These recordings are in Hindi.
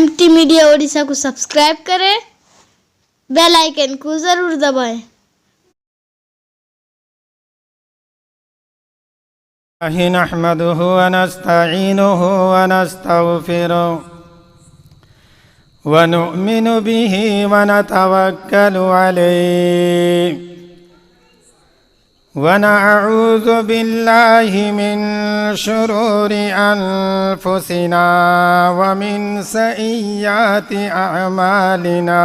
MT मीडिया ओडिशा को सब्सक्राइब करें, बेल आइकन को जरूर दबाएं। नहमदुहु व नस्तईनुहु व नस्तगफिरुहु व नु'मिनु बिही व नतवक्कलु अलैहि व नअऊज़ु बिल्लाहि मिन शुरूरि अनफुसिना व मिन सय्यिआति अअमालिना।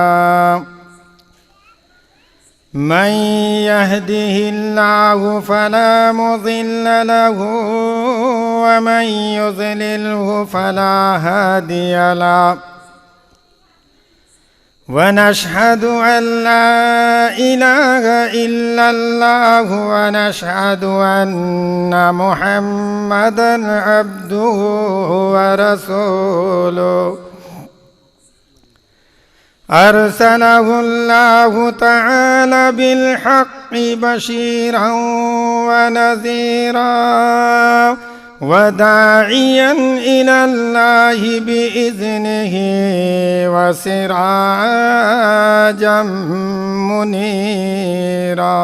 मन यहदिहिल्लाहु फला मुज़िल्ल लहु व मन युज़लिल्हु फला हादिय लहु व नशहदु अन ला इलाहा इल्लल्लाहु व नशहदु अन्ना मुहम्मदन अब्दुहु व रसूलुहु अरसलहुल्लाहु तआला बिलहक़्क़ि बशीरन व नज़ीरा व दाइयन इलल्लाहि बिइज़्निहि व सिराजम मुनीरा।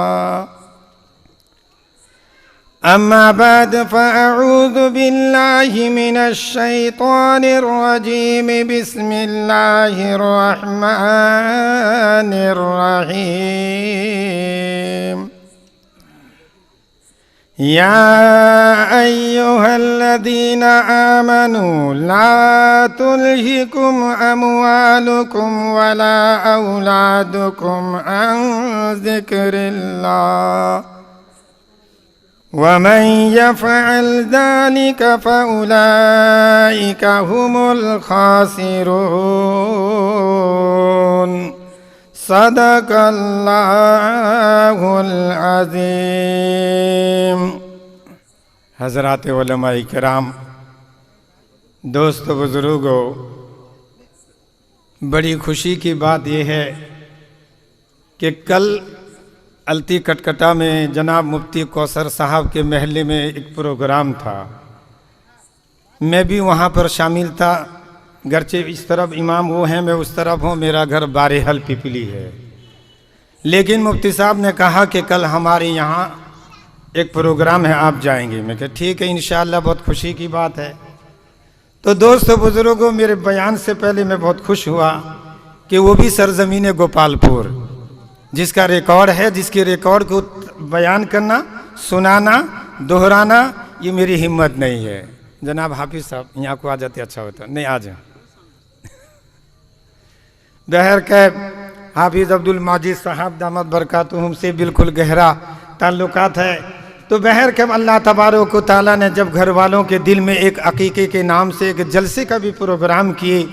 अम्मा बाद फ़अऊज़ु बिल्लाहि मिनश शैतानिर रजीम। बिस्मिल्लाहिर रहमानिर रहीम। या अय्युहल्लज़ीना आमनू ला तुल्हिकुम अमवालुकुम वला औलादुकुम अन ज़िक्रिल्लाह वमन यफ़अल ज़ालिक फ़उलाइक हुमुल खासिरून। सदक़ल्लाहुल अज़ीम। हज़रात उलमाए किराम, दोस्तों, बुज़ुर्गों, बड़ी खुशी की बात यह है कि कल अलती कटकटा में जनाब मुफ्ती कौसर साहब के महल्ले में एक प्रोग्राम था। मैं भी वहाँ पर शामिल था। गरचे इस तरफ इमाम वो हैं, मैं उस तरफ हूँ। मेरा घर बारेहल पिपली है। लेकिन मुफ्ती साहब ने कहा कि कल हमारे यहाँ एक प्रोग्राम है, आप जाएंगे। मैं कहा ठीक है, इंशाअल्लाह, बहुत खुशी की बात है। तो दोस्तों, बुज़ुर्गों, मेरे बयान से पहले मैं बहुत खुश हुआ कि वो भी सरज़मीन गोपालपुर, जिसका रिकॉर्ड है, जिसके रिकॉर्ड को बयान करना, सुनाना, दोहराना, ये मेरी हिम्मत नहीं है। जनाब हाफिज़ साहब यहाँ को आ जाते अच्छा होता। नहीं, आ जाए। बहर कैब हाफिज़ अब्दुल माजिद साहब दामद बरकातुहुम से बिल्कुल गहरा ताल्लुकात है। तो बहर कैब अल्लाह तबारक व तआला ने जब घर वालों के दिल में एक अकीक़े के नाम से एक जलसे का भी प्रोग्राम किए,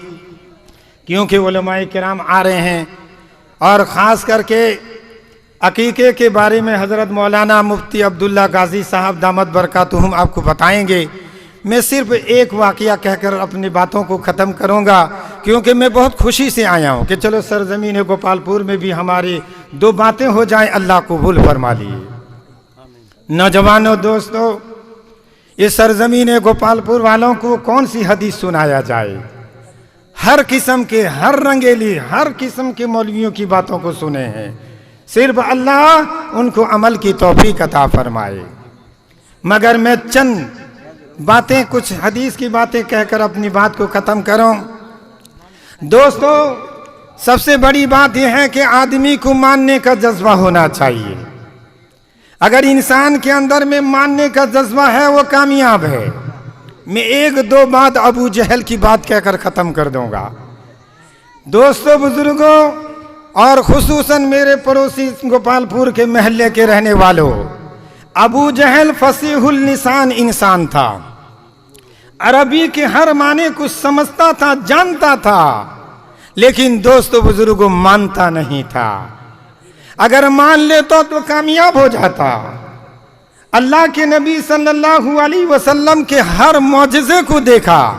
क्योंकि उलमाए किराम आ रहे हैं और ख़ास करके अकीक़े के बारे में हज़रत मौलाना मुफ्ती अब्दुल्ला गाज़ी साहब दामद बरकातुहुम आपको बताएंगे। मैं सिर्फ एक वाक़या कहकर अपनी बातों को ख़त्म करूंगा, क्योंकि मैं बहुत खुशी से आया हूं कि चलो सरज़मीन गोपालपुर में भी हमारी दो बातें हो जाएं। अल्लाह कबूल फरमा लिए। नौजवानों, दोस्तों, इस सरज़मीन गोपालपुर वालों को कौन सी हदीस सुनाया जाए? हर किस्म के, हर रंगेली, हर किस्म के मौलवियों की बातों को सुने हैं। सिर्फ अल्लाह उनको अमल की तौफीक अता फरमाए। मगर मैं चंद बातें, कुछ हदीस की बातें कहकर अपनी बात को ख़त्म करूं। दोस्तों, सबसे बड़ी बात यह है कि आदमी को मानने का जज्बा होना चाहिए। अगर इंसान के अंदर में मानने का जज्बा है, वो कामयाब है। मैं एक दो बात अबू जहल की बात कहकर ख़त्म कर दूंगा। दोस्तों, बुजुर्गों, और खुसूसन मेरे पड़ोसी गोपालपुर के महल्ले के रहने वालों, अबू जहल फसीहुल लिसान इंसान था। अरबी के हर माने को समझता था, जानता था, लेकिन दोस्तों, बुजुर्गों, मानता नहीं था। अगर मान लेता तो कामयाब हो जाता। अल्लाह के नबी सल्लल्लाहु अलैहि वसल्लम के हर मौजज़े को देखा,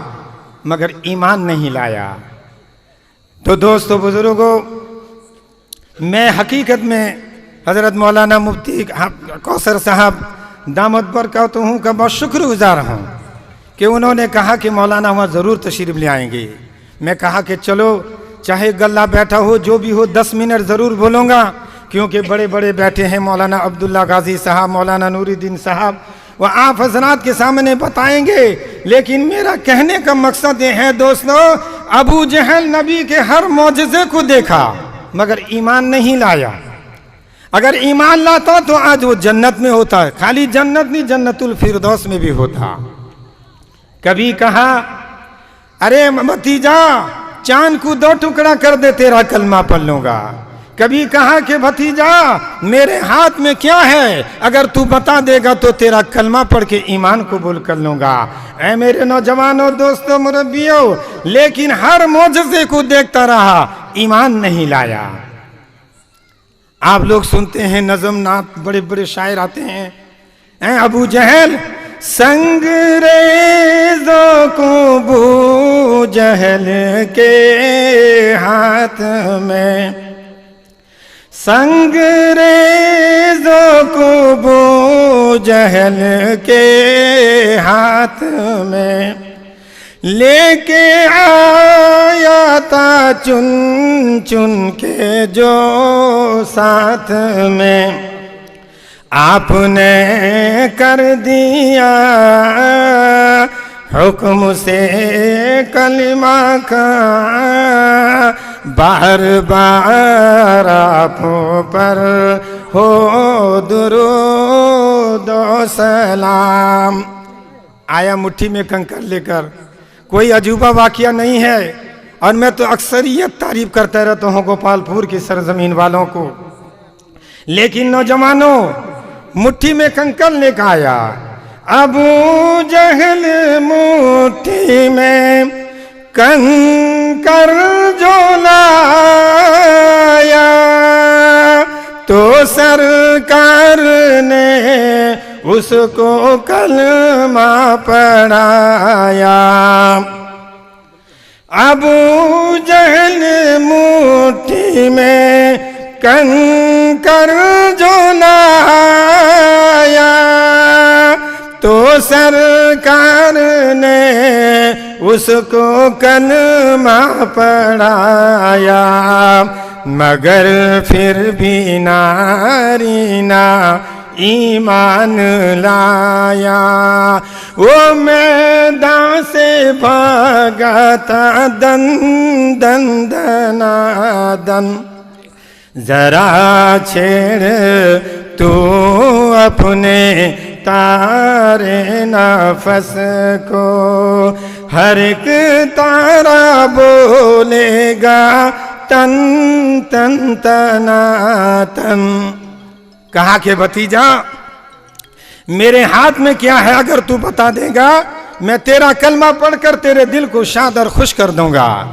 मगर ईमान नहीं लाया। तो दोस्तों, बुजुर्गों, मैं हकीकत में हज़रत मौलाना मुफ्ती कौसर साहब दामद बरकातुहू का बहुत शुक्रगुजार हूँ कि उन्होंने कहा कि मौलाना वहाँ ज़रूर तशरीफ़ ले आएंगे। मैं कहा कि चलो चाहे गल्ला बैठा हो जो भी हो 10 मिनट ज़रूर बोलूँगा, क्योंकि बड़े बड़े बैठे हैं मौलाना अब्दुल्ला गाजी साहब, मौलाना नूरुद्दीन साहब, वह आप हजरात के सामने बताएंगे। लेकिन मेरा कहने का मकसद ये है दोस्तों, अबू जहल नबी के हर मौजज़े को देखा मगर ईमान नहीं लाया। अगर ईमान लाता तो आज वो जन्नत में होता, खाली जन्नत नहीं जन्नतुल फिरदौस में भी होता। कभी कहा अरे भतीजा चांद को 2 टुकड़ा कर दे तेरा कलमा पढ़ लूंगा। कभी कहा कि भतीजा मेरे हाथ में क्या है, अगर तू बता देगा तो तेरा कलमा पढ़ के ईमान कबूल कर लूंगा। ऐ मेरे नौजवानों दोस्तों मुरब्बियों, लेकिन हर मौजज़े को देखता रहा, ईमान नहीं लाया। आप लोग सुनते हैं नज़म नात, बड़े बड़े शायर आते हैं, ऐ अबू जहल संगरेज़ों को बू जहल के हाथ में, संगरेज़ों को बू जहल के हाथ में लेके आया था चुन चुन के जो साथ में, आपने कर दिया हुक्म से कलिमा का, बार बार आप पर हो दुरूद व सलाम। आया मुट्ठी में कंकर लेकर, कोई अजूबा वाक़या नहीं है। और मैं तो अक्सरियत तारीफ करता रहता हूँ गोपालपुर की सरजमीन वालों को, लेकिन नौजवानों मुट्ठी में कंकर लेकर आया। अबू जहल मुट्ठी में कंकर जो लाया तो सरकार ने उसको कलमा पढ़ाया। अबू जहल मुट्ठी में कंकर जो लाया तो सरकार ने उसको कलमा पढ़ाया, मगर फिर भी नारीना ईमान लाया। वो मैदान से भागा था दन दन दना दन, जरा छेड़ तू अपने तारे नफस को, हर एक तारा बोलेगा तन तन तना तन। कहा कि भतीजा मेरे हाथ में क्या है, अगर तू बता देगा मैं तेरा कलमा पढ़कर तेरे दिल को शाद और खुश कर दूंगा।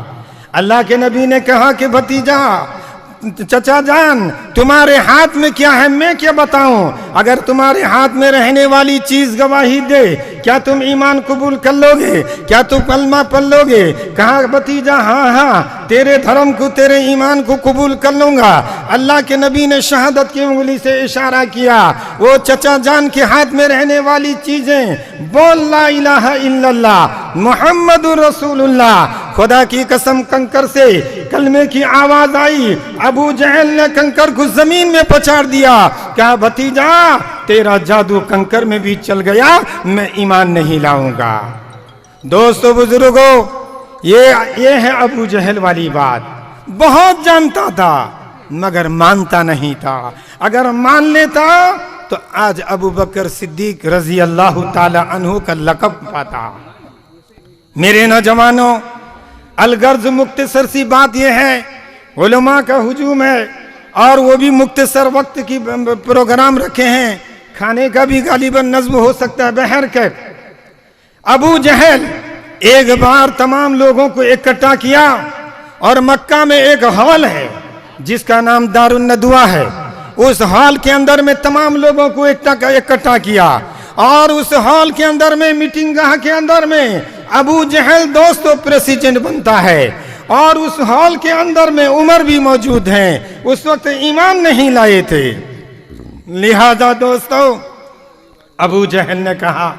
अल्लाह के नबी ने कहा कि भतीजा चचा जान तुम्हारे हाथ में क्या है, मैं क्या बताऊं। अगर तुम्हारे हाथ में रहने वाली चीज गवाही दे, क्या तुम ईमान कबूल कर लोगे, क्या तुम कलमा पढ़ लोगे। कहा भतीजा हाँ हाँ तेरे धर्म को तेरे ईमान को कबूल कर लूंगा। अल्लाह के नबी ने शहादत की उंगली से इशारा किया, वो चचा जान के हाथ में रहने वाली चीजें बोल ला इलाहा इल्लल्लाह मुहम्मदुर रसूलुल्लाह। खुदा की कसम कंकर से कलमे की आवाज आई, अबू जहल ने कंकर को जमीन में पछाड़ दिया। कहा भतीजा तेरा जादू कंकर में भी चल गया, मैं ईमान नहीं लाऊंगा। दोस्तों बुजुर्गों, ये है अबू जहल वाली बात। बहुत जानता था मगर मानता नहीं था। अगर मान लेता तो आज अबू बकर सिद्दीक रजी अल्लाह ताला अन्हु का लक़ब पाता। मेरे नौजवानों, अलगर्ज मुख्तसर सी बात यह है, उलमा का हुजूम है और वो भी मुख्तसर वक्त की प्रोग्राम रखे हैं, खाने का भी गालिबन नज़्म हो सकता है। बहरकत अबू जहल एक बार तमाम लोगों को इकट्ठा किया और मक्का में एक हॉल है जिसका नाम दारुन नदवा है। उस हॉल के अंदर में तमाम लोगों को इकट्ठा किया और उस हॉल के अंदर में मीटिंग गाह के अंदर में अबू जहल दोस्तों प्रेसिडेंट बनता है और उस हॉल के अंदर में उमर भी मौजूद हैं। उस वक्त ईमान नहीं लाए थे। लिहाजा दोस्तों अबू जहल ने कहा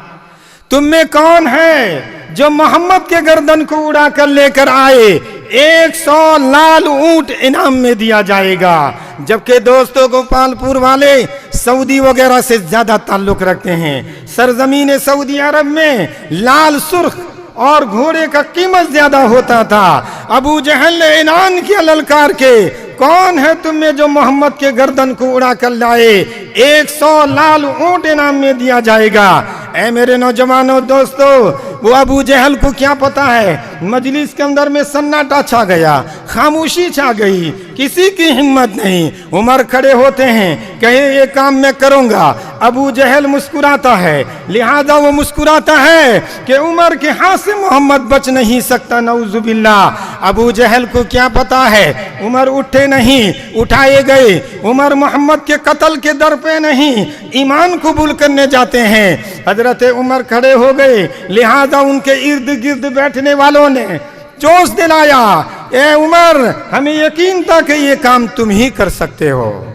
तुम में कौन है जो मोहम्मद के गर्दन को उड़ा कर लेकर आए 100 लाल ऊंट इनाम में दिया जाएगा। जबकि दोस्तों गोपालपुर वाले सऊदी वगैरह से ज्यादा ताल्लुक रखते हैं। सरजमीन सऊदी अरब में लाल सुर्ख और घोड़े का कीमत ज्यादा होता था। अबू जहल ने ऐलान किया ललकार के, कौन है तुम में जो मोहम्मद के गर्दन को उड़ा कर लाए, 100 लाल ऊंट इनाम में दिया जाएगा। ऐ मेरे नौजवानों दोस्तों, वो अबू जहल को क्या पता है, मजलिस के अंदर में सन्नाटा छा गया, खामोशी छा गई, किसी की हिम्मत नहीं। उमर खड़े होते हैं, कहे ये काम मैं करूंगा। अबू जहल मुस्कुराता है, लिहाजा वो मुस्कुराता है कि उमर के हाथ से मोहम्मद बच नहीं सकता, नऊजुबिल्लाह। अबू जहल को क्या पता है, उमर उठे नहीं, उठाए गए। उमर मोहम्मद के कत्ल के दर पे नहीं, ईमान कबूल करने जाते हैं। हजरत उमर खड़े हो गए, लिहाजा उनके इर्द गिर्द बैठने वालों ने जोश दिलाया, ए उमर, हमें यकीन था कि ये काम तुम ही कर सकते हो।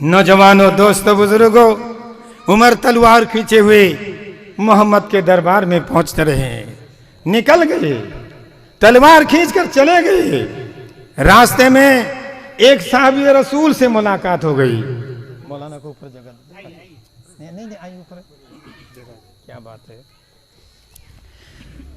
नौजवानों, दोस्तों, बुजुर्गों, उमर तलवार खींचे हुए मोहम्मद के दरबार में पहुंचते रहे, निकल गए, तलवार खींचकर चले गए। रास्ते में एक साहबी रसूल से मुलाकात हो गई। मौलाना को ऊपर जगह नहीं आई ऊपर, क्या बात है।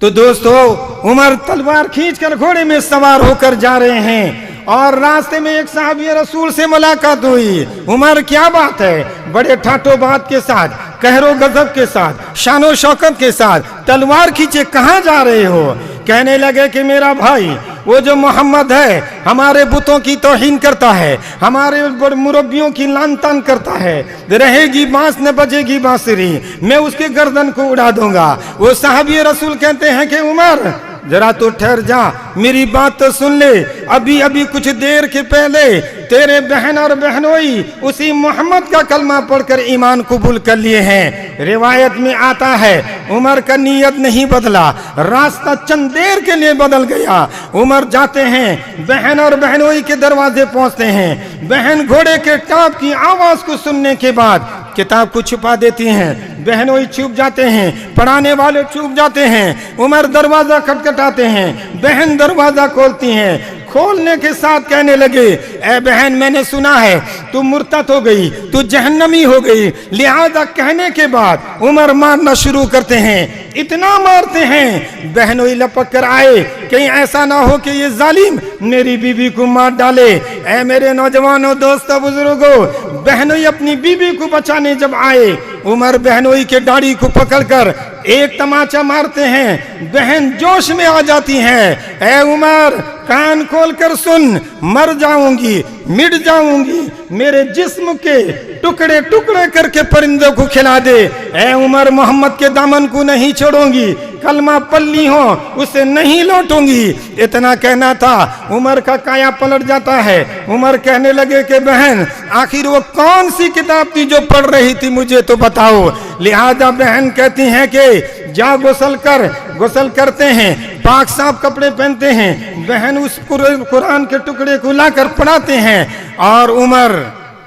तो दोस्तों, उमर तलवार खींचकर घोड़े में सवार होकर जा रहे हैं और रास्ते में एक साहबी रसूल से मुलाकात हुई। उमर, क्या बात है, बड़े ठाटो बात के साथ, कहरो गजब के साथ, शानो शौकत के साथ तलवार खींचे कहाँ जा रहे हो? कहने लगे कि मेरा भाई, वो जो मोहम्मद है हमारे बुतों की तौहीन करता है, हमारे मुरब्बियों की लान तान करता है, रहेगी बांस न बजेगी बांसुरी, मैं उसके गर्दन को उड़ा दूंगा। वो साहबी रसूल कहते हैं कि उमर, जरा तो ठहर जा, मेरी बात तो सुन ले। अभी अभी कुछ देर के पहले तेरे बहन और बहनोई उसी मोहम्मद का कलमा पढ़कर ईमान कबूल कर लिए हैं। रिवायत में आता है उमर का नीयत नहीं बदला, रास्ता चंद देर के लिए बदल गया। उमर जाते हैं, बहन और बहनोई के दरवाजे पहुंचते हैं। बहन घोड़े के टाप की आवाज को सुनने के बाद किताब को छुपा देती हैं, बहनोई छुप जाते हैं, पढ़ाने वाले छुप जाते हैं। उमर दरवाजा खटखटाते हैं, बहन दरवाजा खोलती हैं। खोलने के साथ कहने लगे, ए बहन, मैंने सुना है तू मुर्तद हो गई, तू जहन्नमी हो गई। लिहाजा कहने के बाद उमर मारना शुरू करते हैं, इतना मारते हैं बहनोई लपक कर आए, कहीं ऐसा ना हो कि ये जालिम मेरी बीबी को मार डाले। ए मेरे नौजवानों, दोस्तों, बुजुर्गों, बहनोई अपनी बीबी को बचाने जब आए, उमर बहनोई के दाढ़ी को पकड़कर एक तमाचा मारते हैं। बहन जोश में आ जाती है, ए उमर, कान खोलकर सुन, मर जाऊंगी, मिट जाऊंगी, मेरे जिस्म के टुकड़े टुकड़े करके परिंदों को खिला दे। ए उमर, मोहम्मद के दामन को नहीं छोड़ूंगी, कलमा पल्ली हो उसे नहीं लौटूंगी। इतना कहना था, उमर का काया पलट जाता है। उमर कहने लगे कि बहन, आखिर वो कौन सी किताब थी जो पढ़ रही थी, मुझे तो बताओ। लिहाजा बहन कहती हैं कि जा गुस्ल कर। गुस्ल करते हैं, पाक साफ कपड़े पहनते हैं, बहन उस कुरान के टुकड़े को लाकर पढ़ाते हैं और उमर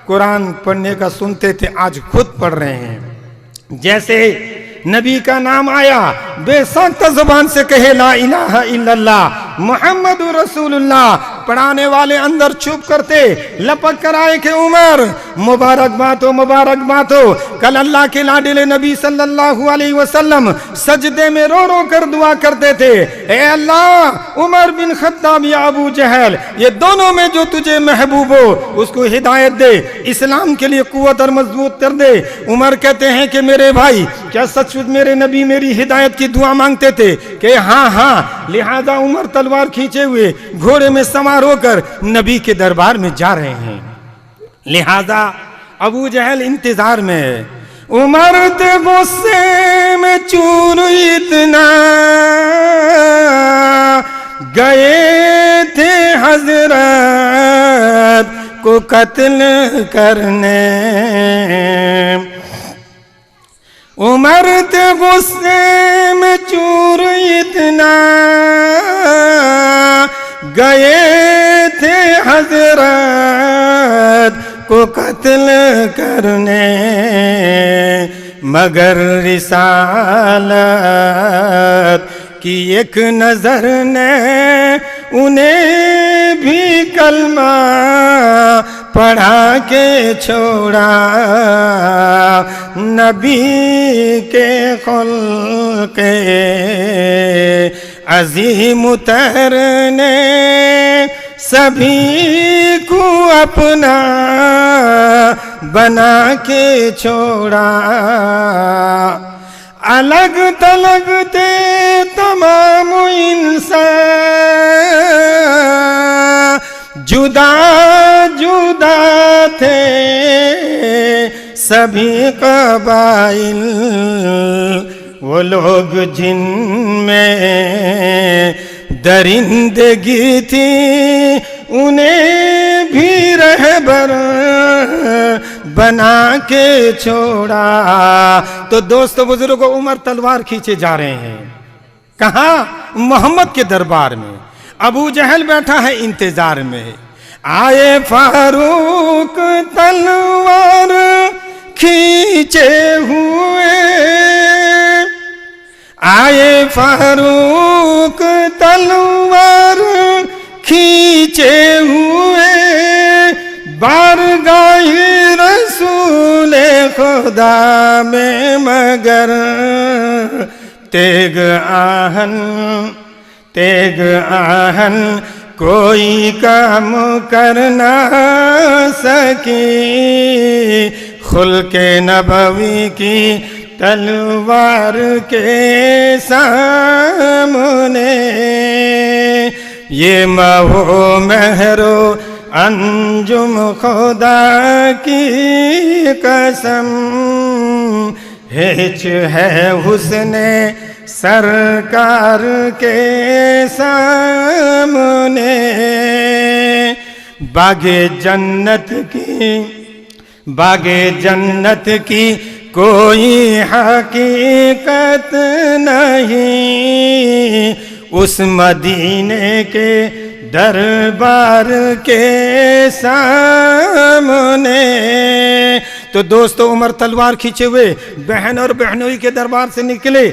कुरान पढ़ने का सुनते थे, आज खुद पढ़ रहे हैं। जैसे नबी का नाम आया, बेसाख्ता जुबान से कहे ला इलाहा इल्लल्लाह मुहम्मद रसूलुल्लाह। पढ़ाने वाले अंदर छुप करते, लपक कर आए कि उमर, मुबारकबाद हो, मुबारकबाद हो। कल अल्लाह के लाडिले नबी सल्लल्लाहु अलैहि वसल्लम सजदे में रो रो कर दुआ करते थे, ए अल्लाह, उमर बिन खत्ताब या अबू जहल, ये दोनों में जो तुझे महबूब हो उसको हिदायत दे, इस्लाम के लिए कुव्वत और मजबूत कर दे। उमर कहते हैं कि मेरे भाई, क्या सचमुच मेरे नबी मेरी हिदायत की दुआ मांगते थे? कि हाँ हाँ। लिहाजा उमर तलवार खींचे हुए घोड़े में सवार होकर नबी के दरबार में जा रहे हैं। लिहाजा अबू जहल इंतजार में है। उमर ते गुस्से में चूर इतना गए थे हजरत को कत्ल करने। उमर ते गुस्से में चूर इतना गए थे हजरत को कत्ल करने। मगर रिसालत की एक नजर ने उन्हें भी कलमा पढ़ा के छोड़ा। नबी के खुल्क़े अज़ीम तर ने सभी को अपना बना के छोड़ा। अलग तलग थे तमाम इंसान, जुदा जुदा थे सभी कबाइल। वो लोग जिनमें दरिंदगी थी उन्हें भी रहबर बना के छोड़ा। तो दोस्तों बुजुर्गों, उमर तलवार खींचे जा रहे हैं कहाँ? मोहम्मद के दरबार में। अबू जहल बैठा है इंतजार में। आए फारूक तलवार खींचे हुए, आए फारूक तलवार खींचे हुए, बारगाहे रसूल खुदा में मगर तेग आहन कोई काम कर ना सकी। खुल्क़े नबवी की तलवार के सामने ये महो महरो अंजुम खुदा की कसम, हिच है हुस्ने सरकार के सामने। बागे जन्नत की कोई हकीकत नहीं उस मदीने के दरबार के सामने। तो दोस्तों, उमर तलवार खींचे हुए बहन और बहनोई के दरबार से निकले।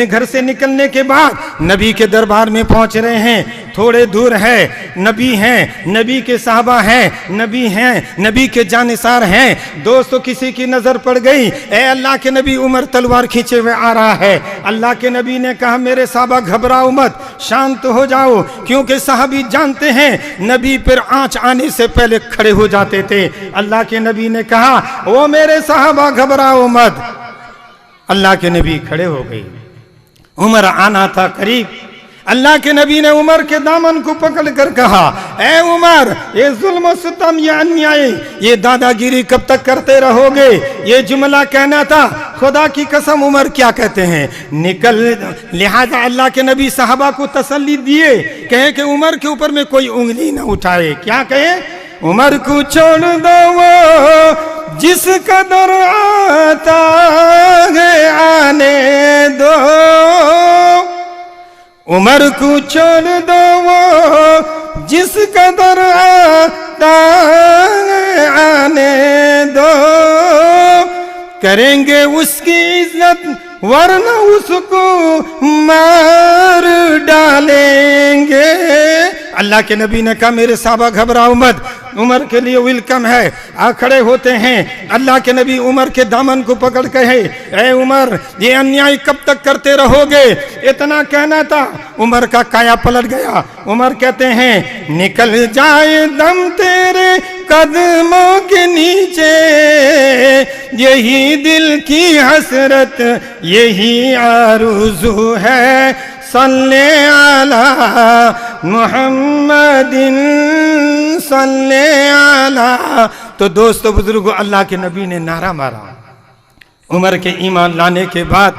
घर से निकलने के बाद नबी के दरबार में पहुंच रहे हैं। थोड़े दूर है, नबी हैं, नबी के साहबा हैं, नबी हैं, नबी के जानिसार हैं। दोस्तों, किसी की नजर पड़ गई, ए अल्लाह के नबी उमर तलवार खींचे हुए आ रहा है। अल्लाह के नबी ने कहा, मेरे साहबा घबराओ मत, शांत हो जाओ, क्योंकि साहबी जानते हैं नबी पर आंच आने से पहले खड़े हो जाते थे। अल्लाह के नबी ने कहा, ओ मेरे साहबा घबराओ मत। अल्लाह के नबी खड़े हो गए। उमर आना था करीब। अल्लाह के नबी ने उमर के दामन को पकड़कर कहा, ए उमर, ये जुल्म सितम, ये अन्याय, ये दादागिरी कब तक करते रहोगे? ये जुमला कहना था। खुदा की कसम उमर क्या कहते हैं, निकल। लिहाजा अल्लाह के नबी साहबा को तसल्ली दिए, कहे कि उमर के ऊपर में कोई उंगली न उठाए। क्या कहे? उमर को छोड़ दो वो जिस कदर आता है आने दो, उमर को छोड़ दो वो जिस कदर आता है आने दो, करेंगे उसकी इज्जत वरना उसको मार डालेंगे। अल्लाह के नबी ने कहा, मेरे साहबा घबराओ मत, उमर के लिए वेलकम है। आ खड़े होते हैं। अल्लाह के नबी उमर के दामन को पकड़ कहे, ए उमर, ये अन्याय कब तक करते रहोगे? इतना कहना था, उमर का काया पलट गया। उमर कहते हैं, निकल जाए दम तेरे कदमों के नीचे, यही दिल की हसरत, यही आरज़ू है, सल्ले अला मुहम्मदिन सल्ले अला। तो दोस्तों बुजुर्गों, अल्लाह के नबी ने नारा मारा। उमर के ईमान लाने के बाद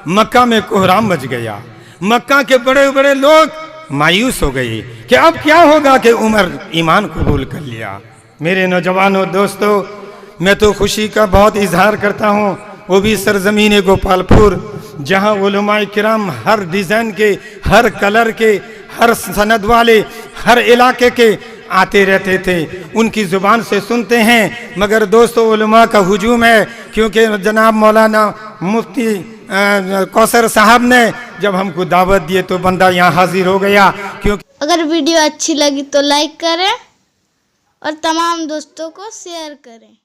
मक्का में कोहराम मच गया। मक्का के बड़े बड़े लोग मायूस हो गए कि अब क्या होगा कि उमर ईमान कबूल कर लिया। मेरे नौजवानों दोस्तों, मैं तो खुशी का बहुत इजहार करता हूँ, वो भी सरजमीन गोपालपुर, जहाँ उलमाए किराम हर डिज़ाइन के, हर कलर के, हर सनद वाले, हर इलाके के आते रहते थे। उनकी ज़ुबान से सुनते हैं। मगर दोस्तों, उलमा का हुजूम है, क्योंकि जनाब मौलाना मुफ्ती कौसर साहब ने जब हमको दावत दिए तो बंदा यहाँ हाजिर हो गया। क्योंकि अगर वीडियो अच्छी लगी तो लाइक करें और तमाम दोस्तों को शेयर करें।